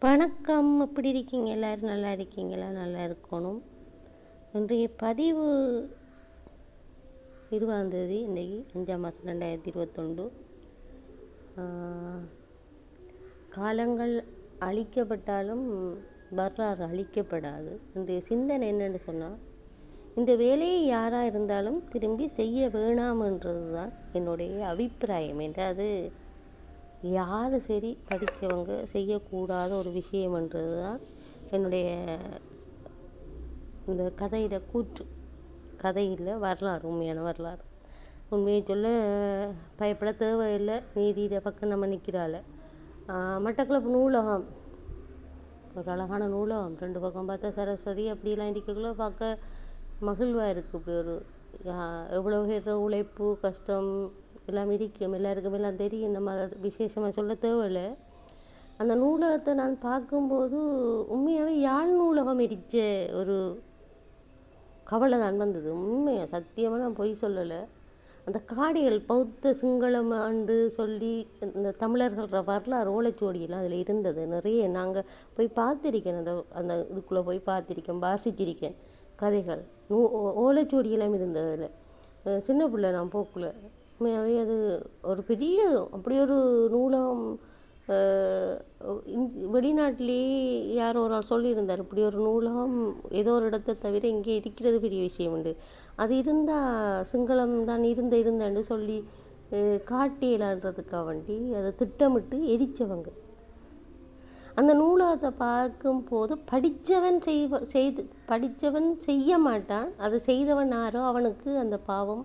வணக்கம். எப்படி இருக்கீங்க? எல்லோரும் நல்லா இருக்கீங்களா? நல்லா இருக்கணும். இன்றைய பதிவு 20ஆம் தேதி, இன்றைக்கி 5ஆம் மாதம் 2021. காலங்கள் அழிக்கப்பட்டாலும் வரலாறு அழிக்கப்படாது. இன்றைய சிந்தனை என்னென்னு சொன்னால், இந்த வேலையை யாராக இருந்தாலும் திரும்பி செய்ய வேணாம்ன்றது தான் என்னுடைய அபிப்பிராயம். என்றால் யார் சரி படித்தவங்க செய்யக்கூடாத ஒரு விஷயம்ன்றது தான் என்னுடைய இந்த கதையில் கூற்று. கதையில் வரலாறு, உண்மையான வரலாறு. உண்மையை சொல்ல பயப்பட தேவையில்லை. நீதியில் பக்கம் நம்ம நிற்கிறாள். மட்டக்களப்பு நூலகம் ஒரு அழகான நூலகம். 2 பக்கம் பார்த்தா சரஸ்வதி அப்படிலாம் இருக்கக்குள்ள பார்க்க மகிழ்வாக இருக்குது. இப்படி ஒரு எவ்வளோ பேர் உழைப்பு கஷ்டம் எல்லாம் இருக்கும். எல்லாருக்குமே எல்லாம் தெரியும். நம்ம அதை விசேஷமாக சொல்ல தேவையில்லை. அந்த நூலகத்தை நான் பார்க்கும்போது உண்மையாகவே யாழ் நூலகம் எரிச்ச ஒரு கவலை தான் வந்தது. உண்மையாக சத்தியமாக நான் பொய் சொல்லலை. அந்த காடிகள் பௌத்த சிங்களம் ஆண்டு சொல்லி இந்த தமிழர்கள வரலாறு ஓலைச்சுவடியெல்லாம் அதில் இருந்தது நிறைய. நாங்கள் போய் பார்த்துருக்கேன். அந்த இதுக்குள்ளே போய் பார்த்துருக்கேன், வாசிச்சிருக்கேன். கதைகள் ஓலைச்சுவடியெல்லாம் இருந்தது அதில். சின்ன பிள்ளை நான் போக்குள்ள உண்மையாகவே அது ஒரு பெரிய அப்படி ஒரு நூலகம். வெளிநாட்டிலேயே யாரோ ஒரு ஆள் சொல்லியிருந்தார், இப்படி ஒரு நூலகம் ஏதோ ஒரு இடத்தை தவிர இங்கே இருக்கிறது பெரிய விஷயம் உண்டு. அது இருந்தால் சிங்களம் தான் இருந்தான்னு சொல்லி காட்டியலான்றதுக்காக வேண்டி அதை திட்டமிட்டு எரித்தவங்க. அந்த நூலகத்தை பார்க்கும்போது படித்தவன் செய்ய மாட்டான். அதை செய்தவன் யாரோ அவனுக்கு அந்த பாவம்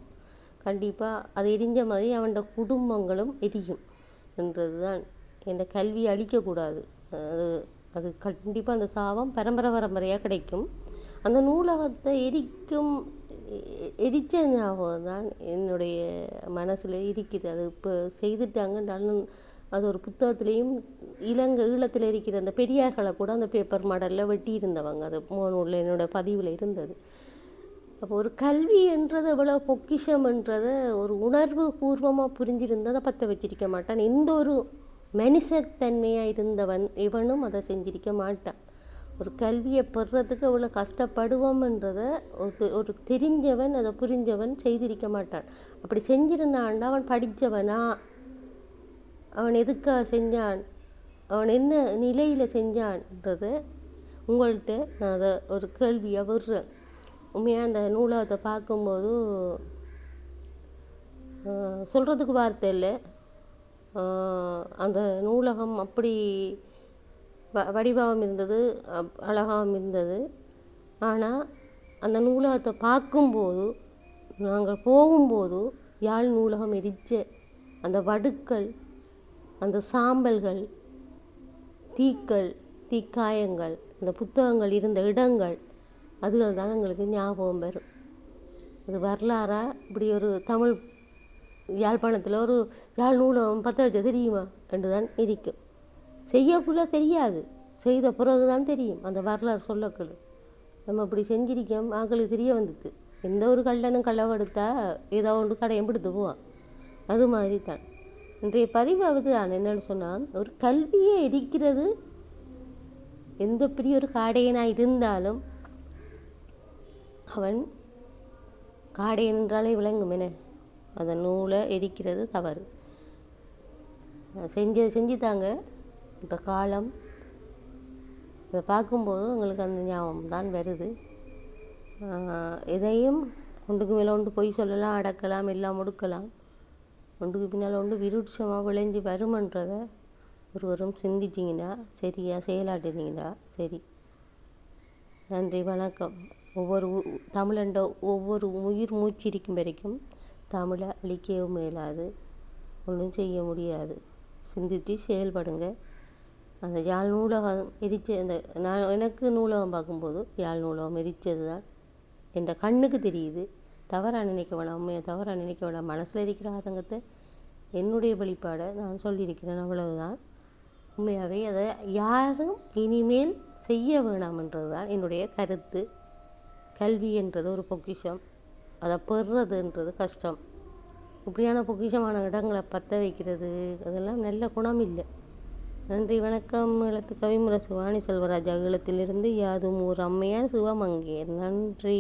கண்டிப்பாக அது எரிஞ்ச மாதிரி அவனோட குடும்பங்களும் எரியும் என்றது தான். இந்த கல்வி அழிக்கக்கூடாது. அது கண்டிப்பாக அந்த சாபம் பரம்பரையாக கிடைக்கும். அந்த நூலகத்தை எரிச்ச ஞாபகம் தான் என்னுடைய மனசில் இருக்குது. அது இப்போ செய்துட்டாங்கன்னாலும் அது ஒரு புத்தகத்துலேயும் ஈழத்தில் இருக்கிற அந்த பெரியார்களை கூட அந்த பேப்பர் மாடலில் வெட்டி இருந்தவங்க. அது மோனூரில் என்னோடய பதிவில் இருந்தது. அப்போ ஒரு கல்வி என்றது எவ்வளோ பொக்கிஷம்ன்றதை ஒரு உணர்வு பூர்வமாக புரிஞ்சிருந்ததை பற்ற வச்சிருக்க மாட்டான். எந்த ஒரு மனுஷத்தன்மையாக இருந்தவன் இவனும் அதை செஞ்சிருக்க மாட்டான். ஒரு கல்வியை பெறுறதுக்கு எவ்வளோ கஷ்டப்படுவோம்ன்றதை ஒரு தெரிஞ்சவன் அதை புரிஞ்சவன் செய்திருக்க மாட்டான். அப்படி செஞ்சிருந்தான்டா அவன் படித்தவனா, அவன் எதுக்காக செஞ்சான், அவன் என்ன நிலையில் செஞ்சான்றதை உங்கள்கிட்ட நான் அதை ஒரு கேள்வியாக விடுறேன். உண்மையாக அந்த நூலகத்தை பார்க்கும்போது சொல்கிறதுக்கு வார்த்தை இல்லை. அந்த நூலகம் அப்படி வடிவாகவும் இருந்தது, அழகாகவும் இருந்தது. ஆனால் அந்த நூலகத்தை பார்க்கும்போது, நாங்கள் போகும்போது யாழ் நூலகம் எரிச்ச அந்த வடுக்கள், அந்த சாம்பல்கள், தீக்காயங்கள், அந்த புத்தகங்கள் இருந்த இடங்கள், அதுகள் தான் எங்களுக்கு ஞாபகம் வரும். அது வரலாறாக இப்படி ஒரு தமிழ் யாழ்ப்பாணத்தில் ஒரு யாழ் நூலகம் பற்ற வச்ச தெரியுமா என்று தான் இருக்கும். செய்யக்குள்ளே தெரியாது, செய்த பிறகு தான் தெரியும் அந்த வரலாறு சொல்லக்குள்ள. நம்ம இப்படி செஞ்சிருக்கோம், ஆக்களுக்கு தெரிய வந்துட்டு. எந்த ஒரு கள்ளனும் களவெடுத்தா ஏதோ ஒன்று கடையம் பிடித்து போவான். அது மாதிரி தான் இன்றைய பதிவாவது நான் என்னென்னு சொன்னால், ஒரு கல்வியை எரிக்கிறது எந்த பெரிய ஒரு காடையனாக இருந்தாலும் அவன் காடையன் என்றாலே விளங்கும் என அந்த நூலை எரிக்கிறது தவறு. செஞ்சுட்டாங்க. இப்போ காலம் இதை பார்க்கும்போது உங்களுக்கு அந்த ஞாபகம் தான் வருது. இதையும் ஒன்றுக்கு மேலே ஒன்று பொய் சொல்லலாம், அடக்கலாம், எல்லாம் ஒடுக்கலாம். ஒன்றுக்கு பின்னால் ஒன்று விருட்சமாக விளைஞ்சி வருமன்றதை ஒருவரும் சிந்திச்சிங்கன்னா சரியாக செயலாட்டினீங்கன்னா சரி. நன்றி, வணக்கம். தமிழண்ட ஒவ்வொரு உயிர் மூச்சு இருக்கும் வரைக்கும் தமிழை அழிக்கவும் மேலாது, ஒன்றும் செய்ய முடியாது. சிந்தித்து செயல்படுங்க. அந்த யாழ் நூலகம் எனக்கு நூலகம் பார்க்கும்போது யாழ் நூலகம் எரித்தது தான் என் கண்ணுக்கு தெரியுது. தவறாக நினைக்க வேணாம், உண்மையை தவறாக நினைக்க வேணாம். மனசில் இருக்கிற ஆதங்கத்தை என்னுடைய வெளிப்பாடை நான் சொல்லியிருக்கிறேன், அவ்வளவுதான். உண்மையாகவே அதை யாரும் இனிமேல் செய்ய வேணாம்ன்றது தான் என்னுடைய கருத்து. கல்வி என்றது ஒரு பொக்கிஷம், அதை பெறுறதுன்றது கஷ்டம். இப்படியான பொக்கிஷமான இடங்களை பற்ற வைக்கிறது அதெல்லாம் நல்ல குணம் இல்லை. நன்றி, வணக்கம். ஈழத்து கவிமுரசு வாணி செல்வராஜா. ஈழத்திலிருந்து யாதும் ஊர் அம்மையார் சிவமங்கையர். நன்றி.